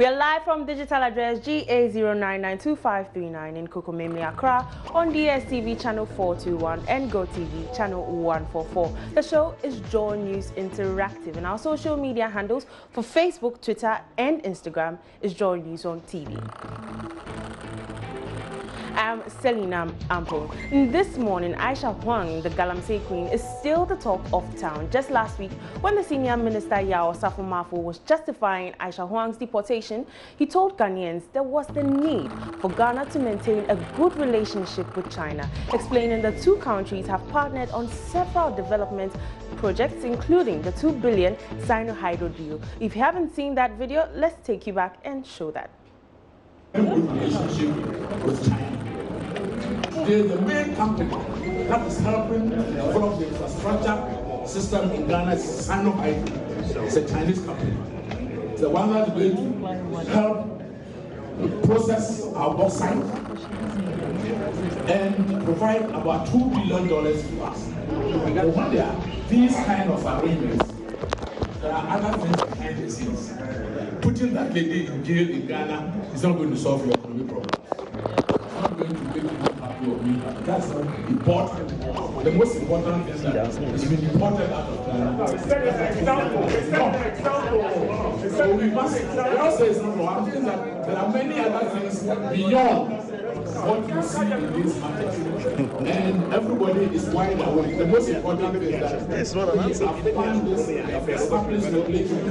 We are live from digital address GA09925539 in Kokomemle, Accra on DSTV channel 421 and GoTV channel 144. The show is JoyNews Interactive, and our social media handles for Facebook, Twitter and Instagram is JoyNews on TV. I'm Selina Ampo. This morning, Aisha Huang, the Galamsey Queen, is still the talk of town. Just last week, when the senior minister Yao Safo-Mafo was justifying Aisha Huang's deportation, he told Ghanaians there was the need for Ghana to maintain a good relationship with China, explaining the two countries have partnered on several development projects, including the $2 billion Sino-Hydro deal. If you haven't seen that video, let's take you back and show that. Good relationship with China. They're the main company that is helping develop the infrastructure system in Ghana. Is Sino-Hydro. It's a Chinese company. It's the one that's going to help process our bauxite and provide about $2 billion to us. When there are these kind of arrangements, there are other things behind the scenes. Putting that lady in jail in Ghana is not going to solve your economic problems. It's not going to make you happy or me happy. That's not important. The most important thing that is being imported out of Ghana. So we must say it's not wrong. I'm saying that there are many other things beyond what you see in this market. And everybody is wide awake. The most important thing is that we have planned this, we have established regulations, and we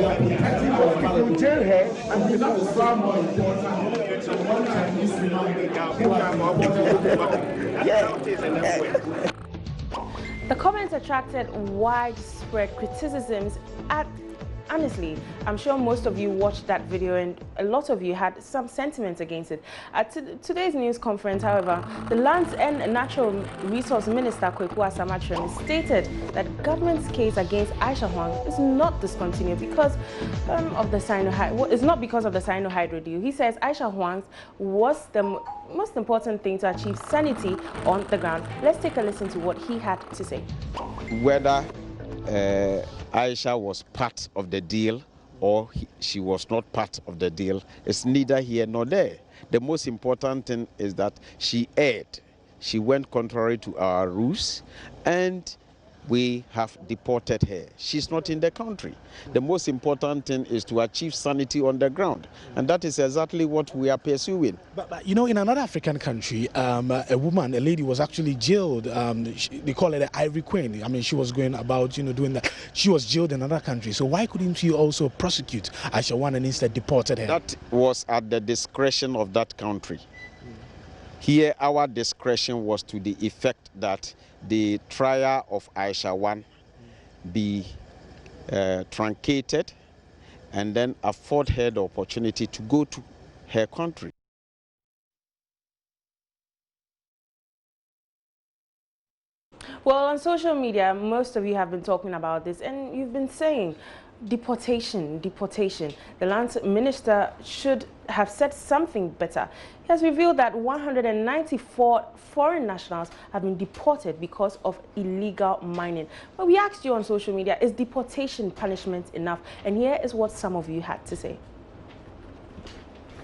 are protecting our environment. And that is far more important than one Chinese woman who The comments attracted widespread criticisms honestly, I'm sure most of you watched that video and a lot of you had some sentiments against it. At today's news conference, however, the Lands and Natural Resource Minister Kweku Asamoah stated that government's case against Aisha Huang is not discontinued because of the Sino-Hydro. It's not because of the Sino-Hydro deal. He says Aisha Huang was the most important thing to achieve sanity on the ground. Let's take a listen to what he had to say. Whether Aisha was part of the deal or she was not part of the deal, it's neither here nor there. The most important thing is that she erred. She went contrary to our rules and we have deported her. She's not in the country. The most important thing is to achieve sanity on the ground, and that is exactly what we are pursuing. But you know, in another African country, a lady was actually jailed. They call it the Ivory Queen. I mean, she was going about, doing that. She was jailed in another country. So why couldn't you also prosecute Aisha Huang and instead deported her? That was at the discretion of that country. Here, our discretion was to the effect that the trial of Aisha Huang be truncated and then afford her the opportunity to go to her country. Well, on social media, most of you have been talking about this, and you've been saying deportation. The Lands Minister should have said something better. He has revealed that 194 foreign nationals have been deported because of illegal mining. But we asked you on social media, is deportation punishment enough? And here is what some of you had to say.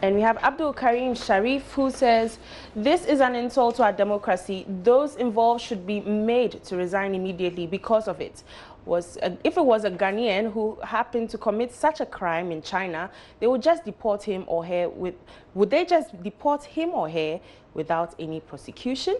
And we have Abdul Karim Sharif, who says, this is an insult to our democracy. Those involved should be made to resign immediately because of it. If it was a Ghanaian who happened to commit such a crime in China, they would just deport him or her would they just deport him or her without any prosecution?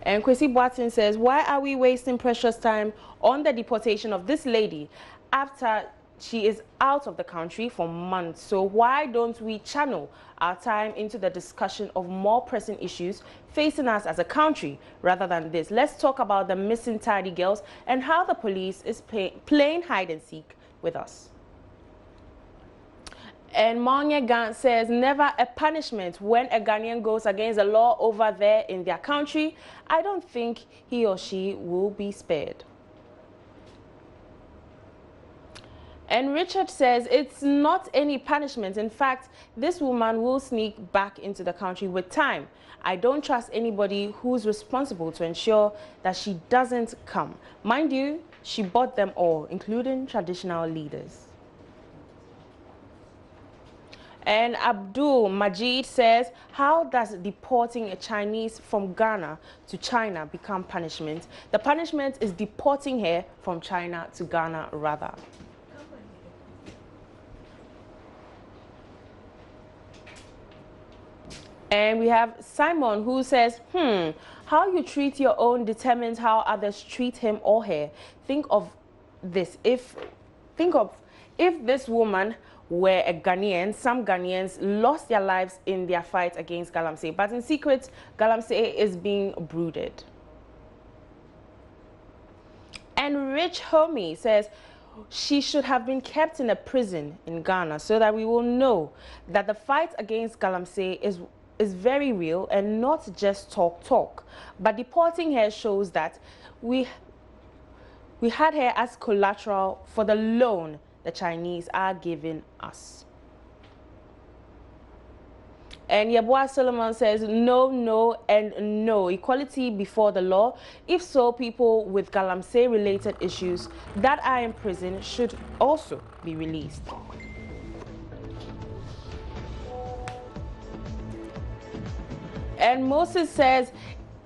And Kwesi Boatin says, why are we wasting precious time on the deportation of this lady after she is out of the country for months? So why don't we channel our time into the discussion of more pressing issues facing us as a country rather than this? Let's talk about the missing tidy girls and how the police is playing hide and seek with us. And Monye Gan says, never a punishment when a Ghanaian goes against the law over there in their country. I don't think he or she will be spared. And Richard says it's not any punishment. In fact, this woman will sneak back into the country with time. I don't trust anybody who's responsible to ensure that she doesn't come. Mind you, she bought them all, including traditional leaders. And Abdul Majid says, how does deporting a Chinese from Ghana to China become punishment? The punishment is deporting her from China to Ghana rather. And we have Simon who says, how you treat your own determines how others treat him or her. Think of this. If this woman were a Ghanaian, some Ghanaians lost their lives in their fight against Galamsey, but in secret, Galamsey is being brooded. And Rich Homie says, she should have been kept in a prison in Ghana so that we will know that the fight against Galamsey is very real and not just talk. But deporting her shows that we had her as collateral for the loan the Chinese are giving us. And Yabua Solomon says, no, and no. Equality before the law. If so, people with Galamsey-related issues that are in prison should also be released. And Moses says,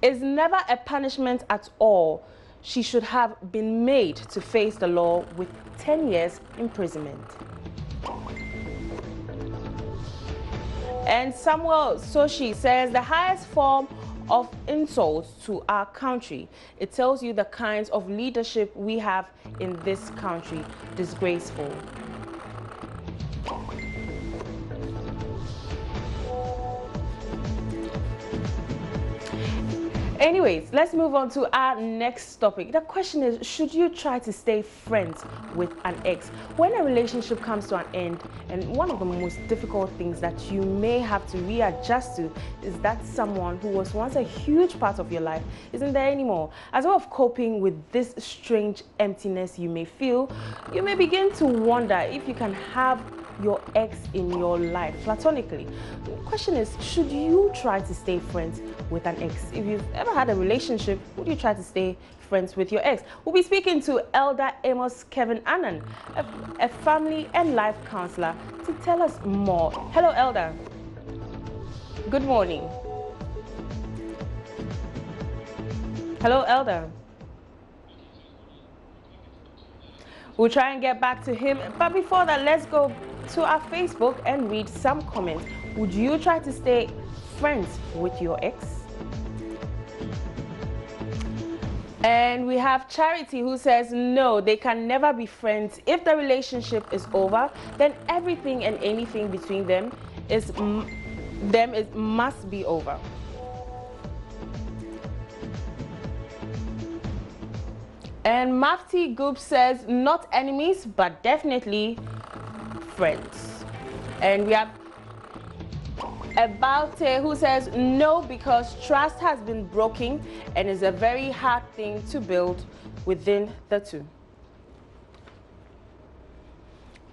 it's never a punishment at all. She should have been made to face the law with 10 years imprisonment. And Samuel Soshi says, the highest form of insult to our country. It tells you the kinds of leadership we have in this country. Disgraceful. Anyways, let's move on to our next topic. The question is, should you try to stay friends with an ex? When a relationship comes to an end, and one of the most difficult things that you may have to readjust to is that someone who was once a huge part of your life isn't there anymore. As well as coping with this strange emptiness you may feel, you may begin to wonder if you can have your ex in your life platonically. The question is, should you try to stay friends with an ex? If you've ever had a relationship, would you try to stay friends with your ex? We'll be speaking to Elder Amos Kevin Annan, a family and life counselor, to tell us more. Hello, Elder. Good morning. Hello, Elder. We'll try and get back to him, but before that, let's go to our Facebook and read some comments. Would you try to stay friends with your ex? And we have Charity who says, no, they can never be friends. If the relationship is over, then everything and anything between them must be over. And Mafti Goop says, not enemies, but definitely friends. And we have Abaute who says, no, because trust has been broken and is a very hard thing to build within the two.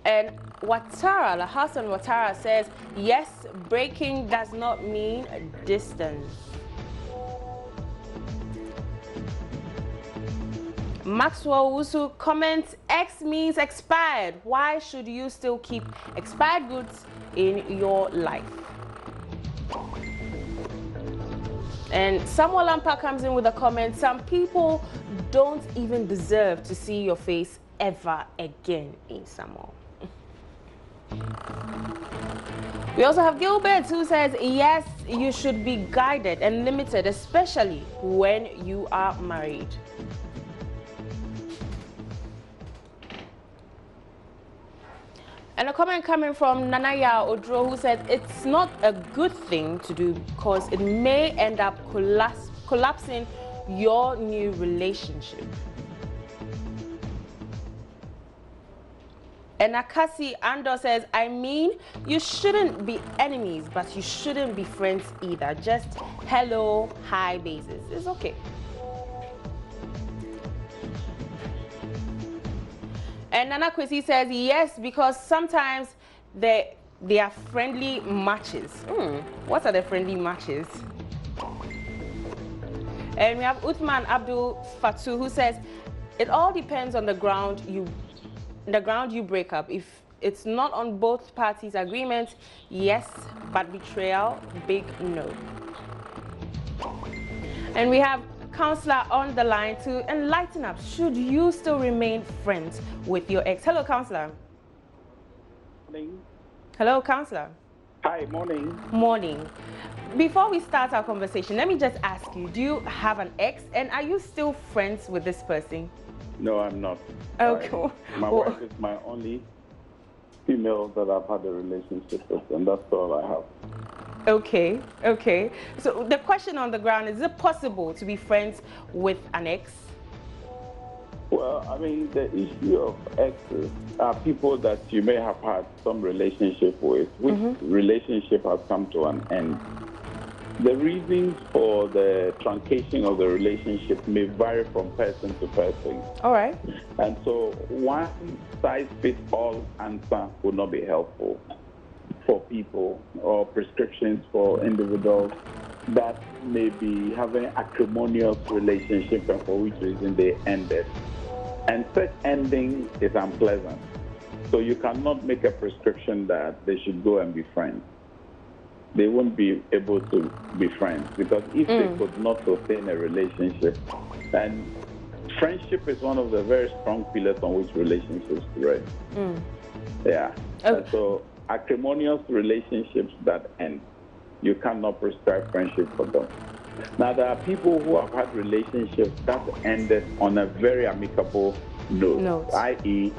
And Watara, Hassan Watara says, yes, breaking does not mean distance. Maxwell Wusu comments, X means expired. Why should you still keep expired goods in your life? And Samuel Lampa comes in with a comment, some people don't even deserve to see your face ever again in Samuel. We also have Gilbert who says, yes, you should be guided and limited, especially when you are married. And a comment coming from Nanaya Odro who said, it's not a good thing to do because it may end up collapsing your new relationship. And Akasi Ando says, I mean, you shouldn't be enemies, but you shouldn't be friends either. Just hello, hi basis. It's okay. And Nana Kwesi says, yes, because sometimes they are friendly matches. What are the friendly matches? And we have Uthman Abdul Fatu who says, it all depends on the ground you break up. If it's not on both parties' agreement, yes, but betrayal, big no. And we have Counselor on the line to enlighten us. Should you still remain friends with your ex? Hello, Counselor. Morning. Hello, Counselor. Hi, morning. Morning. Before we start our conversation, let me just ask you, do you have an ex and are you still friends with this person? No, I'm not. Okay. My wife is my only female that I've had a relationship with, and that's all I have. Okay, okay. So the question on the ground, is it possible to be friends with an ex? Well, I mean, the issue of exes are people that you may have had some relationship with, which relationship has come to an end. The reasons for the truncation of the relationship may vary from person to person. All right. And so one size fits all answer would not be helpful for people, or prescriptions for individuals that may be having acrimonious relationship and for which reason they ended. And such ending is unpleasant. So you cannot make a prescription that they should go and be friends. They won't be able to be friends, because if they could not sustain a relationship, and friendship is one of the very strong pillars on which relationships rest. Yeah. Okay. And so acrimonious relationships that end, you cannot prescribe friendship for them. Now, there are people who have had relationships that ended on a very amicable note. I.e.,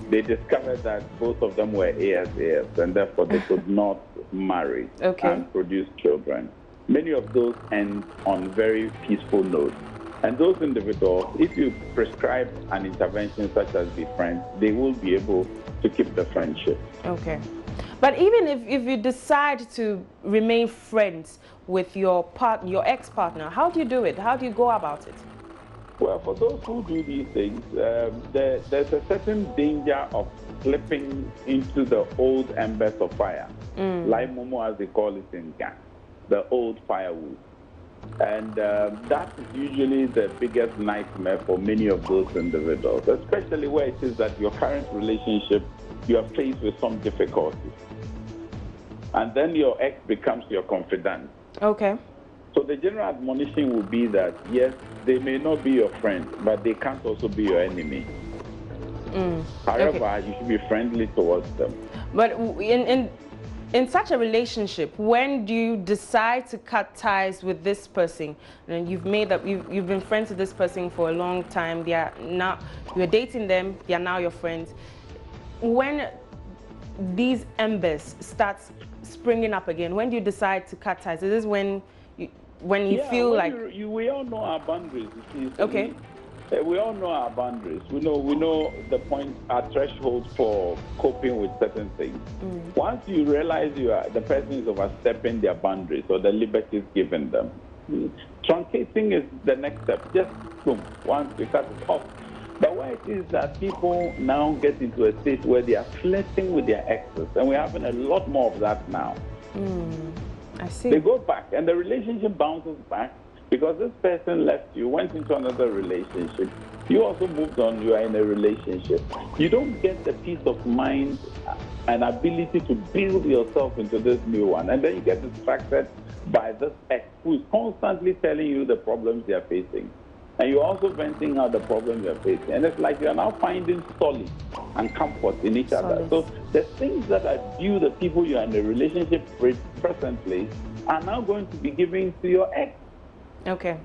they discovered that both of them were AS, and therefore they could not marry and produce children. Many of those end on very peaceful notes. And those individuals, if you prescribe an intervention such as be friends, they will be able to keep the friendship. Okay. But even if you decide to remain friends with your ex-partner, how do you do it? How do you go about it? Well, for those who do these things, there's a certain danger of slipping into the old embers of fire, like Momo, as they call it in Ghana, the old firewood. And that is usually the biggest nightmare for many of those individuals, especially where it is that your current relationship, you are faced with some difficulties. And then your ex becomes your confidant. Okay. So the general admonition would be that, yes, they may not be your friend, but they can't also be your enemy. However, you should be friendly towards them. But in such a relationship, when do you decide to cut ties with this person? And you've been friends with this person for a long time. They are now, you're dating them. They are now your friends. When these embers start springing up again, when do you decide to cut ties? Is this when you feel like we all know our boundaries? Okay. We all know our boundaries. We know the point, our threshold for coping with certain things. Once you realize the person is overstepping their boundaries or the liberties given them, truncating is the next step. Just boom, once you cut it off. But why it is that people now get into a state where they are flirting with their exes, and we're having a lot more of that now. I see. They go back, and the relationship bounces back because this person left you, went into another relationship. You also moved on, you are in a relationship. You don't get the peace of mind and ability to build yourself into this new one. And then you get distracted by this ex who is constantly telling you the problems they are facing. And you're also venting out the problems you're facing. And it's like you're now finding solace and comfort in each other. So the things that are due the people you're in a relationship with presently are now going to be given to your ex. Okay.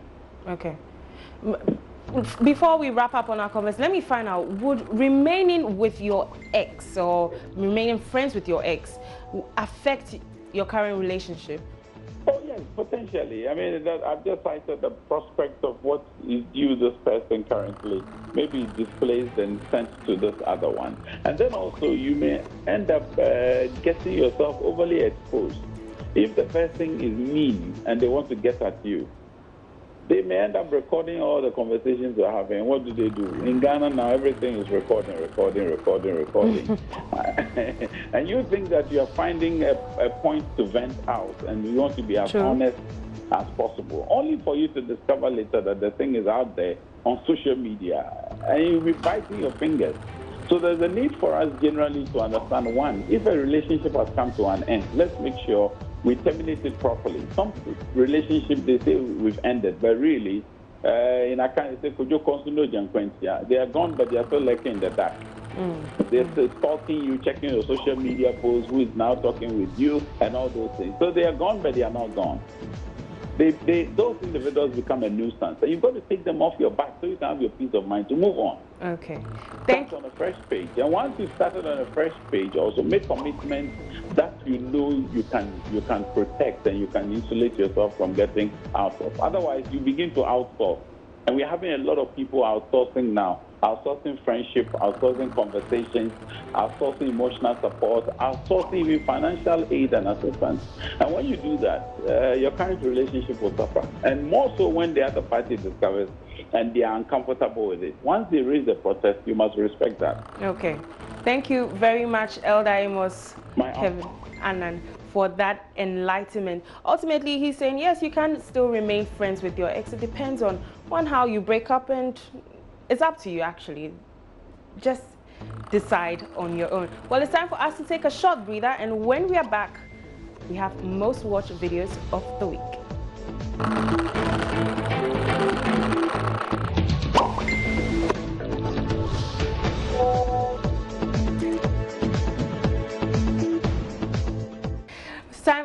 Before we wrap up on our conversation, let me find out, would remaining with your ex or remaining friends with your ex affect your current relationship? Oh, yes, potentially. I mean, I've just cited the prospect of what is due this person currently. Maybe displaced and sent to this other one. And then also you may end up getting yourself overly exposed. If the person is mean and they want to get at you, they may end up recording all the conversations you're having. What do they do? In Ghana now, everything is recording. And you think that you're finding a point to vent out, and you want to be as honest as possible, only for you to discover later that the thing is out there on social media, and you'll be biting your fingers. So there's a need for us generally to understand, one, if a relationship has come to an end, let's make sure we terminate it properly. Some relationships, they say we've ended, but really, in a kind of say, they are gone, but they are still lurking in the dark. They're still stalking you, checking your social media posts, who is now talking with you, and all those things. So they are gone, but they are not gone. Those individuals become a nuisance. And you've got to take them off your back so you can have your peace of mind to move on. Okay. Start on a fresh page. And once you've started on a fresh page, also make commitments that you know you can protect and you can insulate yourself from getting out of. Otherwise, you begin to outsource. And we're having a lot of people outsourcing now. Outsourcing friendship, outsourcing conversations, outsourcing emotional support, outsourcing even financial aid and assistance. And when you do that, your current relationship will suffer. And more so when the other party discovers and they are uncomfortable with it. Once they raise the protest, you must respect that. Okay. Thank you very much, Elder Amos Kevin Annan, for that enlightenment. Ultimately, he's saying, yes, you can still remain friends with your ex. It depends on how you break up, and it's up to you, actually. Just decide on your own. Well, it's time for us to take a short breather, and when we are back, we have most watched videos of the week.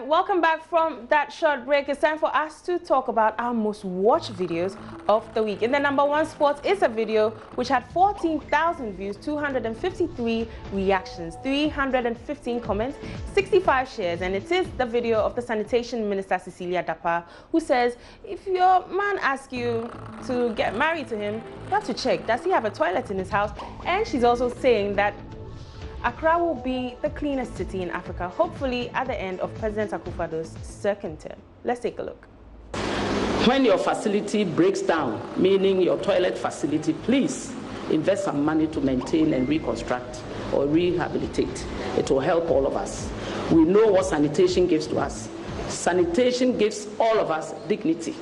Welcome back from that short break. It's time for us to talk about our most watched videos of the week. And the #1 spot is a video which had 14,000 views, 253 reactions, 315 comments, 65 shares, and it is the video of the Sanitation Minister Cecilia Dapa, who says if your man asks you to get married to him, you have to check, does he have a toilet in his house? And she's also saying that Accra will be the cleanest city in Africa, hopefully at the end of President Akufo-Addo's second term. Let's take a look. When your facility breaks down, meaning your toilet facility, please invest some money to maintain and reconstruct or rehabilitate. It will help all of us. We know what sanitation gives to us. Sanitation gives all of us dignity,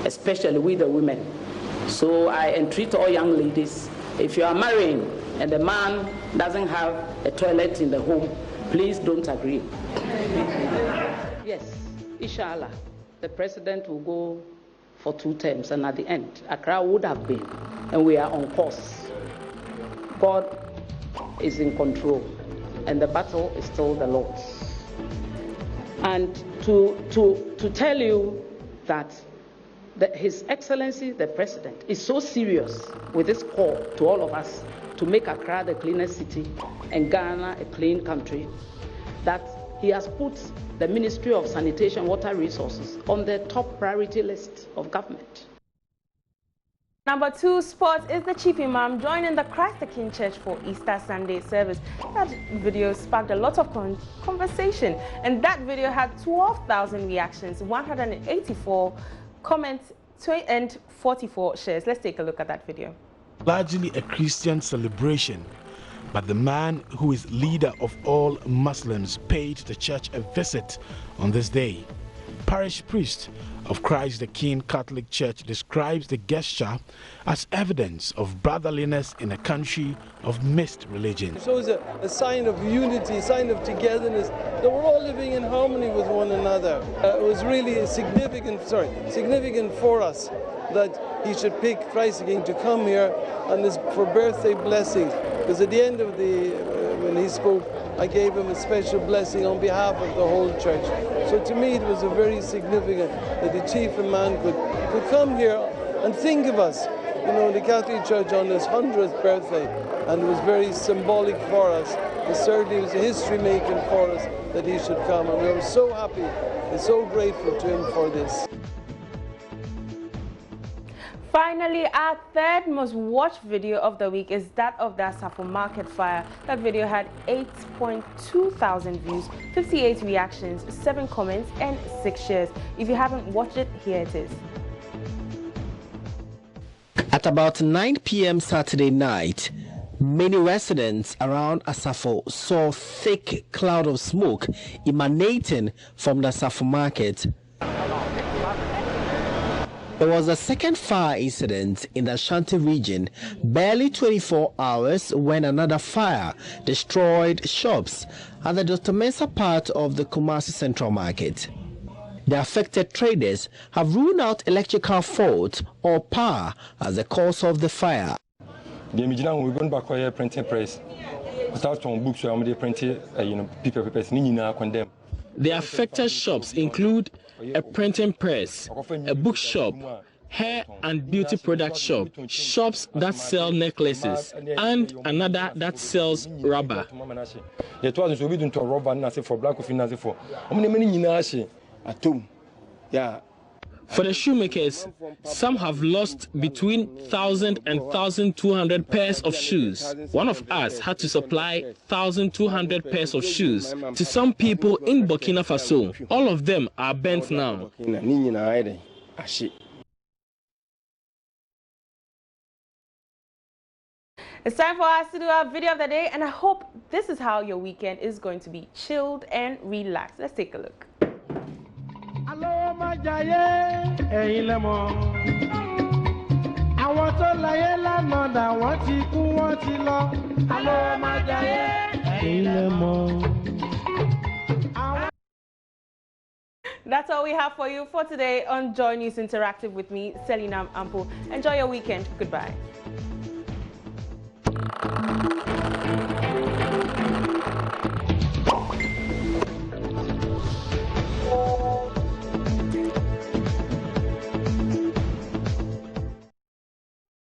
especially we the women. So I entreat all young ladies, if you are marrying and the man doesn't have a toilet in the home, please don't agree. Yes, inshallah, the president will go for 2 terms, and at the end, Accra would have been, and we are on course. God is in control, and the battle is still the Lord's. And to tell you that His Excellency, the President, is so serious with this call to all of us to make Accra the cleanest city and Ghana a clean country, that he has put the Ministry of Sanitation and Water Resources on the top priority list of government. #2 spot is the Chief Imam joining the Christ the King Church for Easter Sunday service. That video sparked a lot of conversation, and that video had 12,000 reactions, 184 comments, and 44 shares. Let's take a look at that video. Largely a Christian celebration, but the man who is leader of all Muslims paid the church a visit on this day. Parish priest of Christ the King Catholic Church describes the gesture as evidence of brotherliness in a country of mixed religion. It shows a sign of unity, a sign of togetherness, that we're all living in harmony with one another. It was really significant for us that he should pick Christ the King to come here and this for birthday blessings. Because at the end of when he spoke, I gave him a special blessing on behalf of the whole church. So to me it was a very significant that the chief imam could come here and think of us, you know, the Catholic Church on his 100th birthday, and it was very symbolic for us. It certainly was a history making for us that he should come, and we were so happy and so grateful to him for this. Finally, our third most watched video of the week is that of the Asafo Market fire. That video had 8.2 thousand views, 58 reactions, 7 comments, and 6 shares. If you haven't watched it, here it is. At about 9 p.m. Saturday night, many residents around Asafo saw a thick cloud of smoke emanating from the Asafo Market. There was a second fire incident in the Ashanti region barely 24 hours when another fire destroyed shops at the Dr. Mensah part of the Kumasi Central Market. The affected traders have ruled out electrical fault or power as the cause of the fire. We're going back to printing press. Start on books where they printed, papers. The affected shops include a printing press, a bookshop, hair and beauty product shop, shops that sell necklaces, and another that sells rubber. For the shoemakers, some have lost between 1,000 and 1,200 pairs of shoes. One of us had to supply 1,200 pairs of shoes to some people in Burkina Faso. All of them are bent now. It's time for us to do our video of the day, and I hope this is how your weekend is going to be: chilled and relaxed. Let's take a look. Hello, my giant. Hey, lemon. I want to lie lemon. I want to go, want to love. Hello, my giant. Hey, lemon. That's all we have for you for today on JoyNews Interactive with me, Selina Ampo. Enjoy your weekend. Goodbye.